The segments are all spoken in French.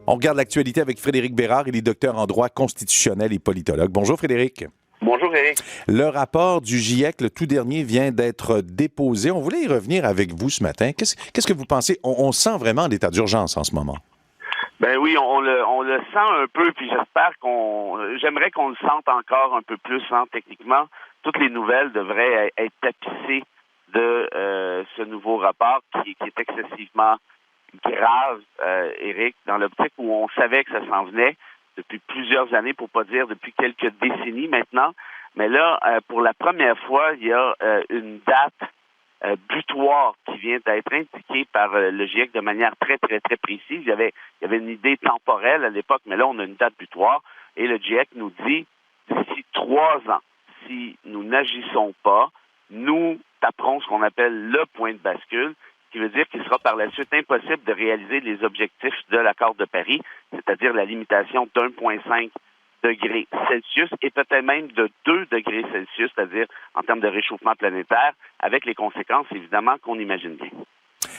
On regarde l'actualité avec Frédéric Bérard, il est docteur en droit constitutionnel et politologue. Bonjour Frédéric. Bonjour Éric. Le rapport du GIEC, le tout dernier, vient d'être déposé. On voulait y revenir avec vous ce matin. Qu'est-ce que vous pensez? On sent vraiment l'état d'urgence en ce moment. Ben oui, on le sent un peu, puis j'aimerais qu'on le sente encore un peu plus, hein, techniquement. Toutes les nouvelles devraient être tapissées de ce nouveau rapport qui est excessivement grave, Éric, dans l'optique où on savait que ça s'en venait depuis plusieurs années, pour pas dire depuis quelques décennies maintenant. Mais là, pour la première fois, il y a une date butoir qui vient d'être indiquée par le GIEC de manière très, très, très précise. Il y avait une idée temporelle à l'époque, mais là, on a une date butoir. Et le GIEC nous dit, d'ici 3 ans, si nous n'agissons pas, nous taperons ce qu'on appelle le point de bascule, ce qui veut dire qu'il sera par la suite impossible de réaliser les objectifs de l'accord de Paris, c'est-à-dire la limitation d'1,5 degrés Celsius et peut-être même de 2 degrés Celsius, c'est-à-dire en termes de réchauffement planétaire, avec les conséquences, évidemment, qu'on imagine bien.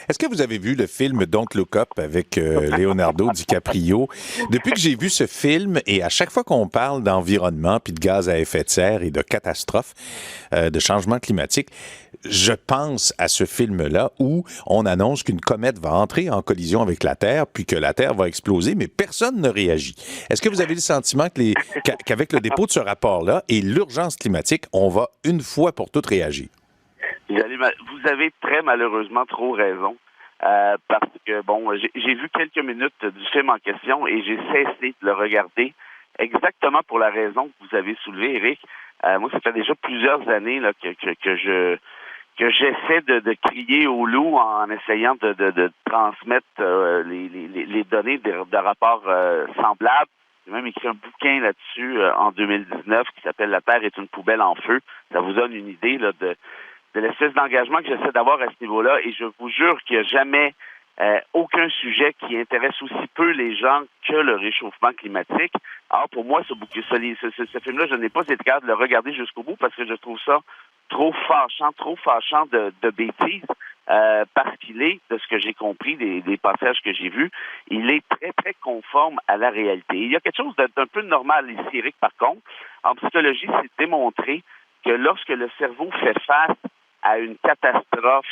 Est-ce que vous avez vu le film Don't Look Up avec Leonardo DiCaprio? Depuis que j'ai vu ce film, et à chaque fois qu'on parle d'environnement, puis de gaz à effet de serre et de catastrophes, de changement climatique, je pense à ce film-là où on annonce qu'une comète va entrer en collision avec la Terre, puis que la Terre va exploser, mais personne ne réagit. Est-ce que vous avez le sentiment qu'avec le dépôt de ce rapport-là et l'urgence climatique, on va une fois pour toutes réagir? Vous avez très malheureusement trop raison. Parce que, j'ai vu quelques minutes du film en question et j'ai cessé de le regarder exactement pour la raison que vous avez soulevée, Éric. Moi, ça fait déjà plusieurs années là, que j'essaie de crier au loup en essayant de transmettre les données de rapports semblables. J'ai même écrit un bouquin là-dessus en 2019 qui s'appelle « La Terre est une poubelle en feu ». Ça vous donne une idée là, de l'espèce d'engagement que j'essaie d'avoir à ce niveau-là. Et je vous jure qu'il n'y a jamais aucun sujet qui intéresse aussi peu les gens que le réchauffement climatique. Alors, pour moi, ce film-là, je n'ai pas été capable de le regarder jusqu'au bout parce que je trouve ça trop fâchant de bêtises. Parce qu'il est, de ce que j'ai compris des passages que j'ai vus, il est très, très conforme à la réalité. Il y a quelque chose d'un peu normal ici, Eric, par contre. En psychologie, c'est démontré que lorsque le cerveau fait face à une catastrophe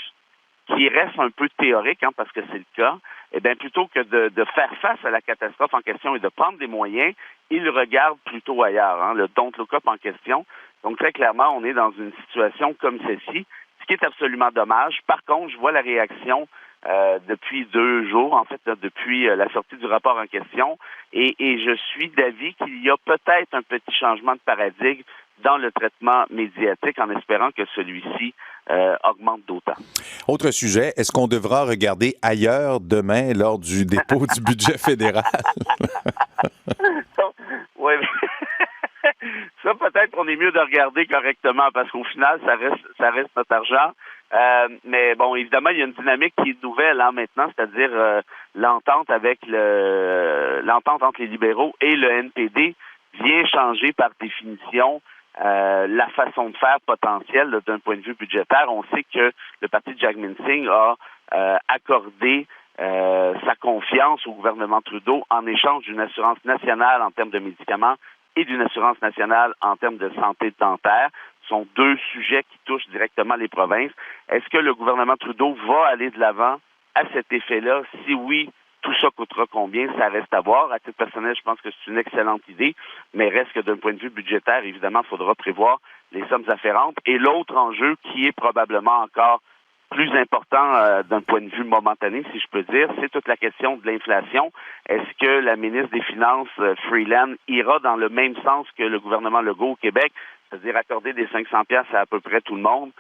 qui reste un peu théorique, hein, parce que c'est le cas, eh bien, plutôt que de faire face à la catastrophe en question et de prendre des moyens, il regarde plutôt ailleurs, hein, le Don't Look Up en question. Donc, très clairement, on est dans une situation comme celle-ci, ce qui est absolument dommage. Par contre, je vois la réaction depuis 2 jours, en fait, depuis la sortie du rapport en question, et je suis d'avis qu'il y a peut-être un petit changement de paradigme dans le traitement médiatique, en espérant que celui-ci augmente d'autant. Autre sujet, est-ce qu'on devra regarder ailleurs demain lors du dépôt du budget fédéral? Oui, ça peut-être on est mieux de regarder correctement parce qu'au final, ça reste notre argent. Mais bon, évidemment, il y a une dynamique qui est nouvelle maintenant, c'est-à-dire l'entente entre les libéraux et le NPD vient changer par définition la façon de faire potentielle là, d'un point de vue budgétaire. On sait que le parti de Jagmeet Singh a accordé sa confiance au gouvernement Trudeau en échange d'une assurance nationale en termes de médicaments et d'une assurance nationale en termes de santé dentaire. Ce sont 2 sujets qui touchent directement les provinces. Est-ce que le gouvernement Trudeau va aller de l'avant à cet effet-là? Si oui, tout ça coûtera combien? Ça reste à voir. À titre personnel, je pense que c'est une excellente idée, mais reste que d'un point de vue budgétaire, évidemment, il faudra prévoir les sommes afférentes. Et l'autre enjeu qui est probablement encore plus important d'un point de vue momentané, si je peux dire, c'est toute la question de l'inflation. Est-ce que la ministre des Finances, Freeland, ira dans le même sens que le gouvernement Legault au Québec, c'est-à-dire accorder des 500 piastres à peu près tout le monde,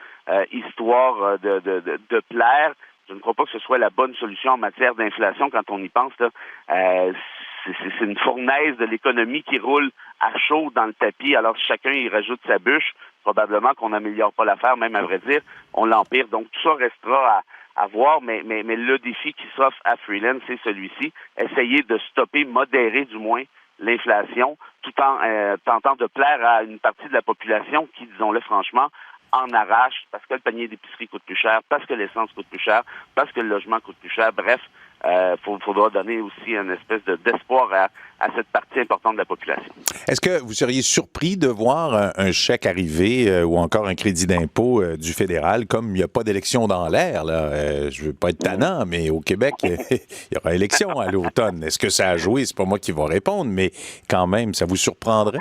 histoire de plaire? Je ne crois pas que ce soit la bonne solution en matière d'inflation quand on y pense. Là. C'est une fournaise de l'économie qui roule à chaud dans le tapis, alors si chacun y rajoute sa bûche, probablement qu'on n'améliore pas l'affaire, même à vrai dire, on l'empire. Donc tout ça restera à voir, mais le défi qui s'offre à Freeland, c'est celui-ci. Essayer de stopper, modérer du moins l'inflation, tout en tentant de plaire à une partie de la population qui, disons-le franchement, en arrache parce que le panier d'épicerie coûte plus cher, parce que l'essence coûte plus cher, parce que le logement coûte plus cher. Bref, faudra donner aussi une espèce d'espoir à cette partie importante de la population. Est-ce que vous seriez surpris de voir un chèque arriver ou encore un crédit d'impôt du fédéral, comme il n'y a pas d'élection dans l'air, là? Je veux pas être tannant, mais au Québec, il y aura élection à l'automne. Est-ce que ça a joué? C'est pas moi qui vais répondre, mais quand même, ça vous surprendrait?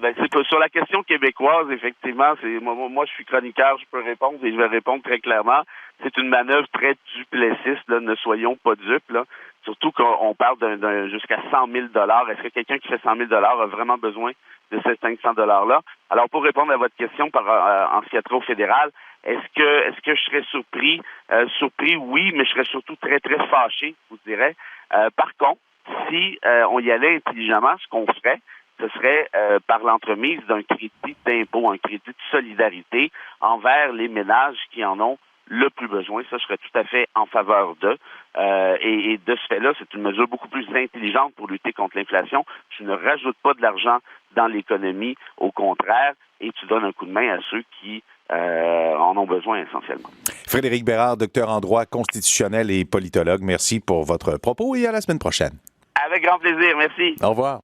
C'est sur la question québécoise, effectivement, moi je suis chroniqueur, je peux répondre et je vais répondre très clairement. C'est une manœuvre très duplessiste, là, ne soyons pas dupes, là. Surtout qu'on parle jusqu'à 100 000 $. Est-ce que quelqu'un qui fait 100 000 $ a vraiment besoin de ces 500 $-là? Alors, pour répondre à votre question en ce qui a trait au fédéral, est-ce que je serais surpris? Surpris, oui, mais je serais surtout très, très fâché, je vous dirais. Par contre, si on y allait intelligemment, ce qu'on ferait, ce serait par l'entremise d'un crédit d'impôt, un crédit de solidarité envers les ménages qui en ont le plus besoin. Ça, je serais tout à fait en faveur d'eux. Et de ce fait-là, c'est une mesure beaucoup plus intelligente pour lutter contre l'inflation. Tu ne rajoutes pas de l'argent dans l'économie, au contraire, et tu donnes un coup de main à ceux qui en ont besoin essentiellement. Frédéric Bérard, docteur en droit constitutionnel et politologue, merci pour votre propos et à la semaine prochaine. Avec grand plaisir, merci. Au revoir.